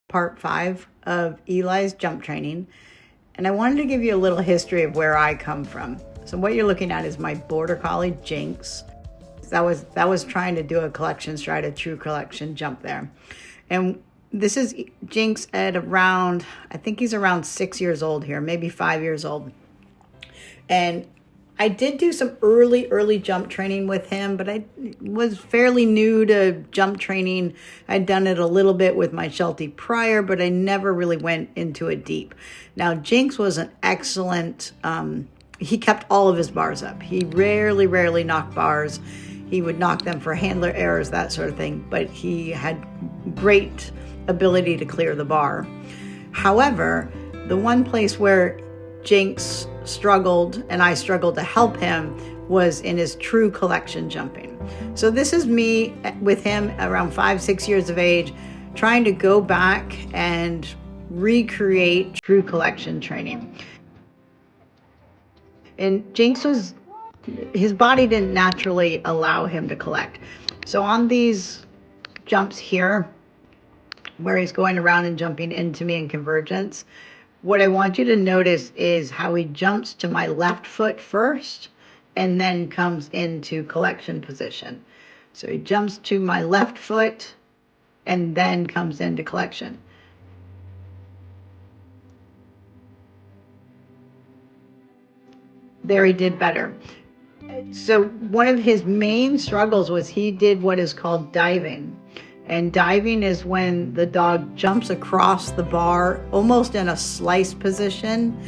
part 5 of Eli's jump training, and I wanted to give you a little history of where I come from. So what you're looking at is my border collie Jinx. That was trying to do a collection stride, a true collection jump there. And this is Jinx at around, I think he's around 6 years old here, maybe 5 years old. And I did do some early jump training with him, but I was fairly new to jump training. I'd done it a little bit with my Sheltie prior, but I never really went into it deep. Now, Jinx was an excellent, he kept all of his bars up. He rarely knocked bars. He would knock them for handler errors, that sort of thing, but he had great ability to clear the bar. However, the one place where Jinx struggled and I struggled to help him was in his true collection jumping. So this is me with him around 5-6 years of age, trying to go back and recreate true collection training. And Jinx his body didn't naturally allow him to collect. So on these jumps here, where he's going around and jumping into me in convergence, what I want you to notice is how he jumps to my left foot first and then comes into collection position. So he jumps to my left foot and then comes into collection. There he did better. So one of his main struggles was he did what is called diving. And diving is when the dog jumps across the bar almost in a slice position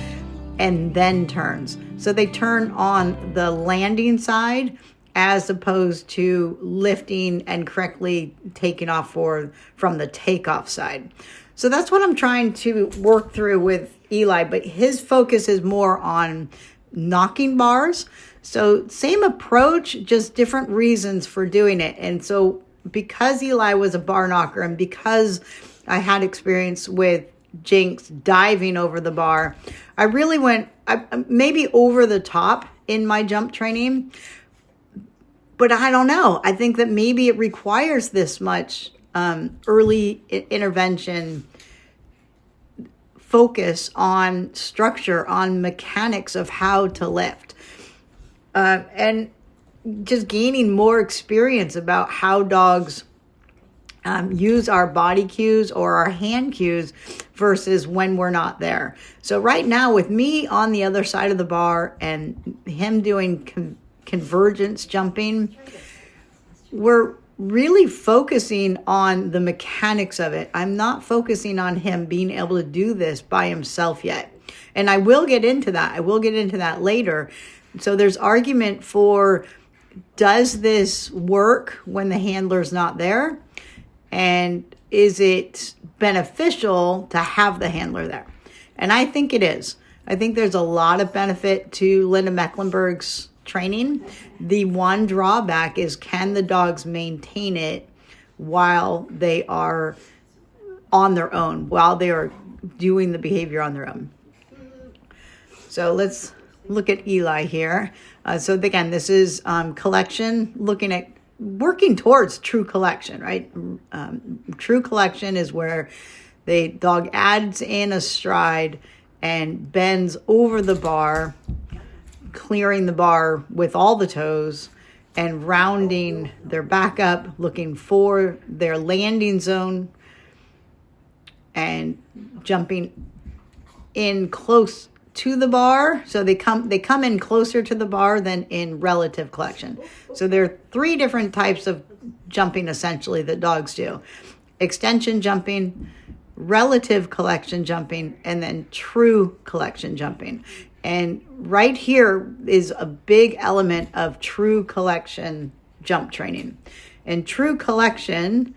and then turns. So they turn on the landing side as opposed to lifting and correctly taking off from the takeoff side. So that's what I'm trying to work through with Eli, but his focus is more on knocking bars. So same approach, just different reasons for doing it. And so because Eli was a bar knocker and because I had experience with Jinx diving over the bar, I really went maybe over the top in my jump training. But I don't know. I think that maybe it requires this much early intervention focus on structure, on mechanics of how to lift. And just gaining more experience about how dogs use our body cues or our hand cues versus when we're not there. So right now with me on the other side of the bar and him doing convergence jumping, we're really focusing on the mechanics of it. I'm not focusing on him being able to do this by himself yet. And I will get into that. I will get into that later. So there's argument for, does this work when the handler's not there? And is it beneficial to have the handler there? And I think it is. I think there's a lot of benefit to Linda Mecklenburg's training. The one drawback is, can the dogs maintain it while they are on their own, while they are doing the behavior on their own? So let's look at Eli here. So again, this is collection, working towards true collection, right? True collection is where the dog adds in a stride and bends over the bar, clearing the bar with all the toes and rounding their back up, looking for their landing zone and jumping in close to the bar. So they come in closer to the bar than in relative collection. So there are 3 different types of jumping essentially that dogs do: extension jumping, relative collection jumping, and then true collection jumping. And right here is a big element of true collection jump training. And true collection,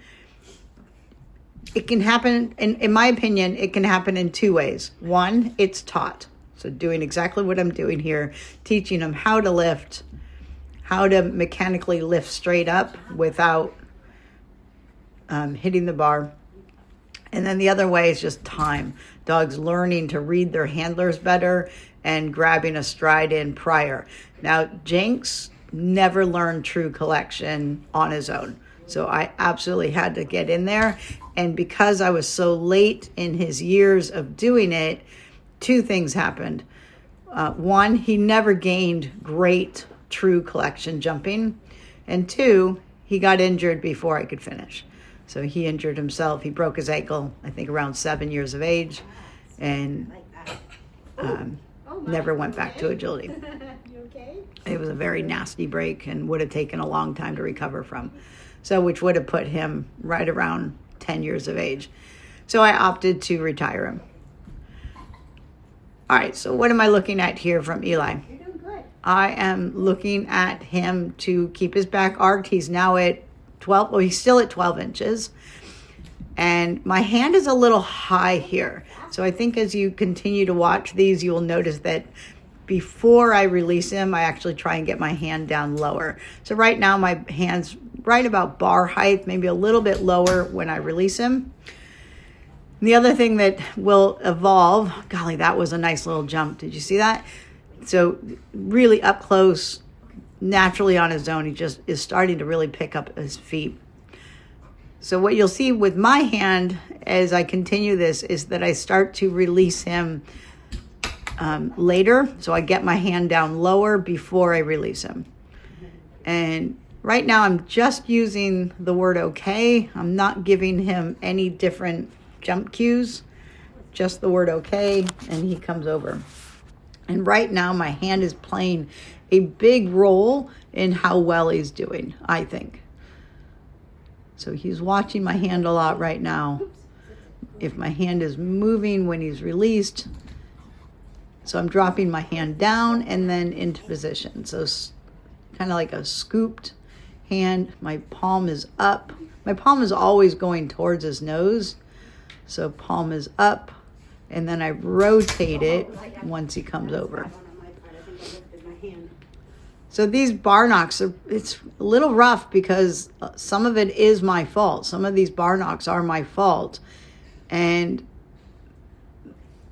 it can happen, in my opinion, it can happen in 2 ways. One, it's taught. So doing exactly what I'm doing here, teaching them how to lift, how to mechanically lift straight up without hitting the bar. And then the other way is just time. Dogs learning to read their handlers better and grabbing a stride in prior. Now, Jinx never learned true collection on his own. So I absolutely had to get in there. And because I was so late in his years of doing it, two things happened. One, he never gained great true collection jumping. And two, he got injured before I could finish. So he injured himself. He broke his ankle, I think around 7 years of age, and never went back to agility. You okay? It was a very nasty break and would have taken a long time to recover from. So which would have put him right around 10 years of age. So I opted to retire him. All right, so what am I looking at here from Eli? You're doing good. I am looking at him to keep his back arched. He's now at 12, well, he's still at 12 inches. And my hand is a little high here. So I think as you continue to watch these, you will notice that before I release him, I actually try and get my hand down lower. So right now my hand's right about bar height, maybe a little bit lower when I release him. And the other thing that will evolve, golly, that was a nice little jump. Did you see that? So really up close, naturally on his own, he just is starting to really pick up his feet. So what you'll see with my hand as I continue this is that I start to release him later. So I get my hand down lower before I release him. And right now I'm just using the word okay. I'm not giving him any different jump cues, just the word okay, and he comes over. And right now my hand is playing a big role in how well he's doing, I think. So he's watching my hand a lot right now. If my hand is moving when he's released, so I'm dropping my hand down and then into position. So kind of like a scooped hand. My palm is up. My palm is always going towards his nose. So palm is up, and then I rotate it once he comes over. So these bar knocks, it's a little rough because some of it is my fault. Some of these bar knocks are my fault, and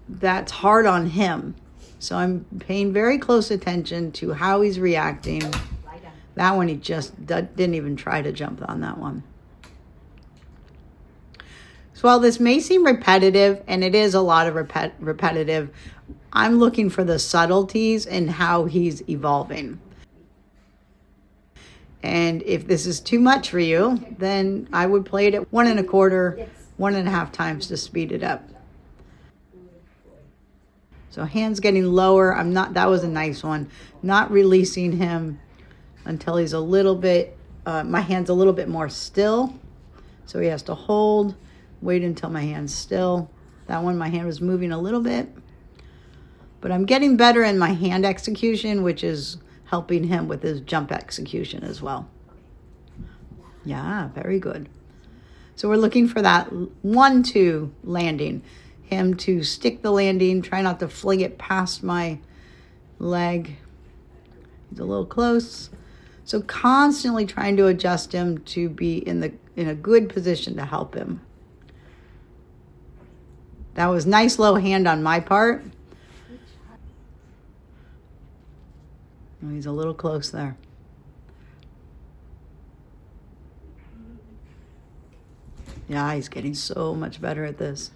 that's hard on him. So I'm paying very close attention to how he's reacting. That one, he just didn't even try to jump on that one. So while this may seem repetitive, and it is a lot of repetitive, I'm looking for the subtleties in how he's evolving. And if this is too much for you, then I would play it at 1 1/4, 1.5 times to speed it up. So hands getting lower. That was a nice one. Not releasing him until he's a little bit, my hand's a little bit more still. So he has to hold, wait until my hand's still. That one, my hand was moving a little bit. But I'm getting better in my hand execution, which is helping him with his jump execution as well. Yeah, very good. So we're looking for that 1-2 landing. Him to stick the landing, try not to fling it past my leg. He's a little close. So constantly trying to adjust him to be in a good position to help him. That was nice low hand on my part. Oh, he's a little close there. Yeah, he's getting so much better at this.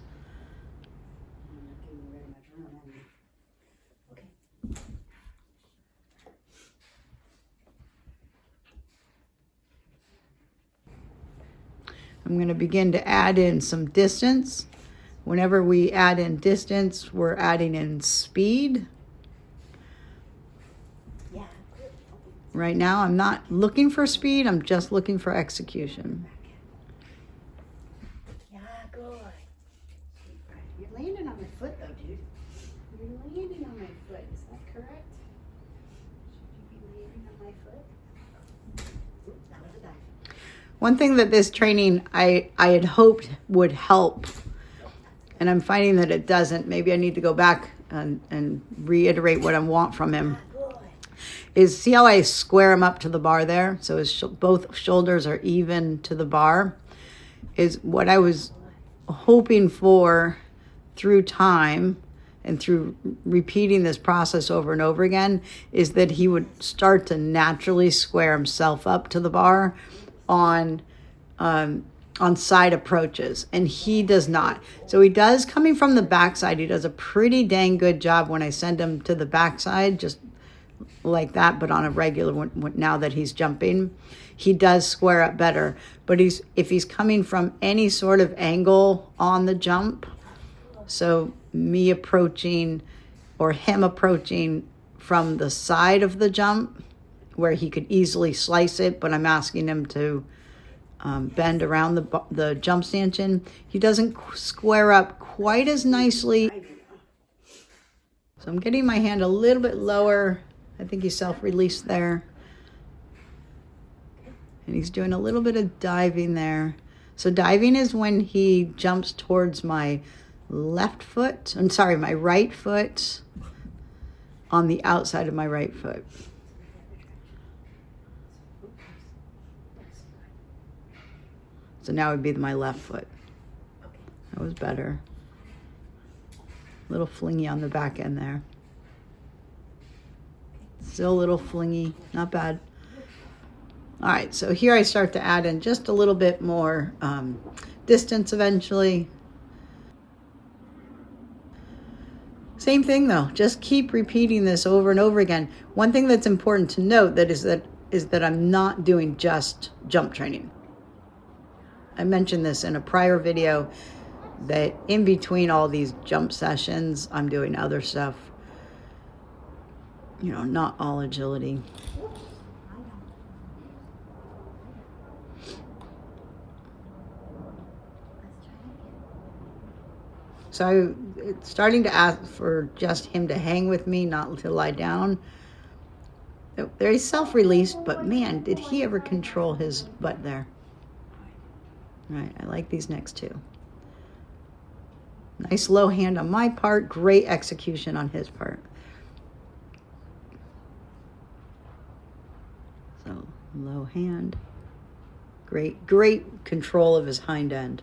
I'm going to begin to add in some distance. Whenever we add in distance, we're adding in speed. Right now, I'm not looking for speed. I'm just looking for execution. Yeah, good. You're landing on my foot, though, dude. You're landing on my foot. Is that correct? Should you be landing on my foot? Oop, that was a dive. One thing that this training I had hoped would help, and I'm finding that it doesn't. Maybe I need to go back and reiterate what I want from him. Is see how I square him up to the bar there? So his both shoulders are even to the bar. Is what I was hoping for through time and through repeating this process over and over again, is that he would start to naturally square himself up to the bar on on side approaches, and he does not. So he does coming from the backside. He does a pretty dang good job when I send him to the backside, just like that, but on a regular one. Now that he's jumping, he does square up better. But if he's coming from any sort of angle on the jump, so me approaching or him approaching from the side of the jump where he could easily slice it, but I'm asking him to bend around the jump stanchion, he doesn't square up quite as nicely. So I'm getting my hand a little bit lower. I think he self-released there. And he's doing a little bit of diving there. So diving is when he jumps towards my left foot, my right foot on the outside of my right foot. So now it would be my left foot. That was better. Little flingy on the back end there. Still a little flingy, not bad. All right, so here I start to add in just a little bit more distance eventually. Same thing though, just keep repeating this over and over again. One thing that's important to note is that I'm not doing just jump training. I mentioned this in a prior video that in between all these jump sessions, I'm doing other stuff. You know, not all agility. So it's starting to ask for just him to hang with me, not to lie down. Very self-released, but man, did he ever control his butt there. All right, I like these next two. Nice low hand on my part, great execution on his part. So low hand, great control of his hind end.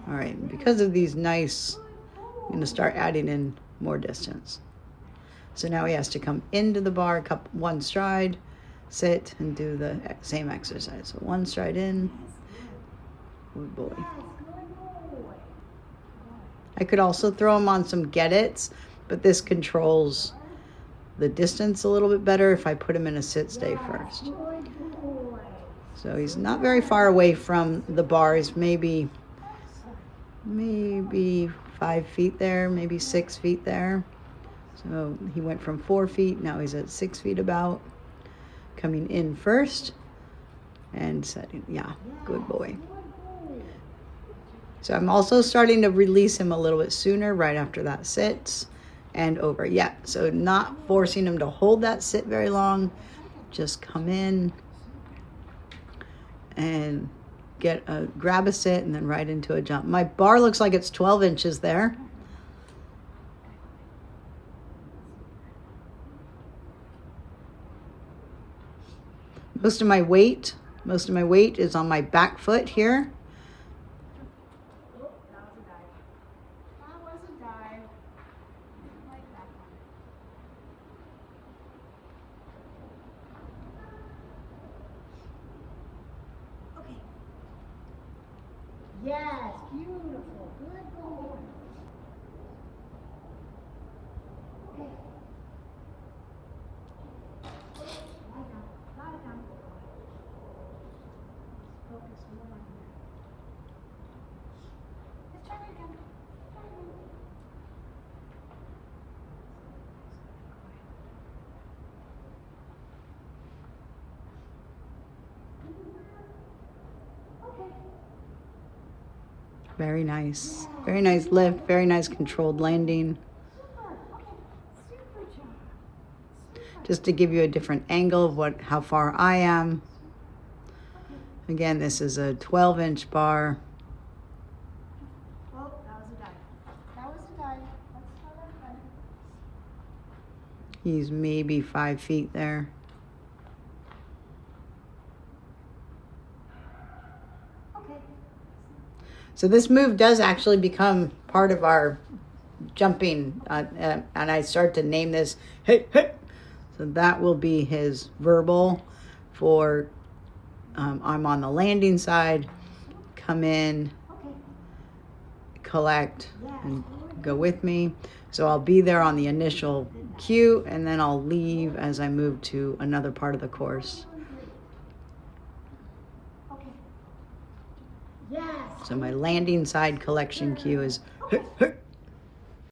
All right, because of these nice, I'm going to start adding in more distance. So now he has to come into the bar, one stride, sit, and do the same exercise. So one stride in. Good boy. I could also throw him on some get-its, but this controls the distance a little bit better if I put him in a sit-stay first. So he's not very far away from the bar. He's maybe 5 feet there, maybe 6 feet there. So he went from 4 feet, now he's at 6 feet about. Coming in first and setting, yeah, good boy. So I'm also starting to release him a little bit sooner, right after that sits and over. Yeah, so not forcing him to hold that sit very long, just come in and grab a sit and then right into a jump. My bar looks like it's 12 inches there. Most of my weight is on my back foot here. Oh, that was a dive. That was a dive. I like that one. Okay. Yes, beautiful. Good boy. Okay. Focus more on that. Let's try it again. Okay. Very nice. Very nice lift, very nice controlled landing. Super. Okay. Super job. Just to give you a different angle of how far I am. Again, this is a 12-inch bar. Oh, that was a dive. That was a dive. Let's try that again. He's maybe 5 feet there. Okay. So this move does actually become part of our jumping, and I start to name this, hey, hey. So that will be his verbal for I'm on the landing side, come in, collect, and go with me. So I'll be there on the initial cue, and then I'll leave as I move to another part of the course. So my landing side collection cue is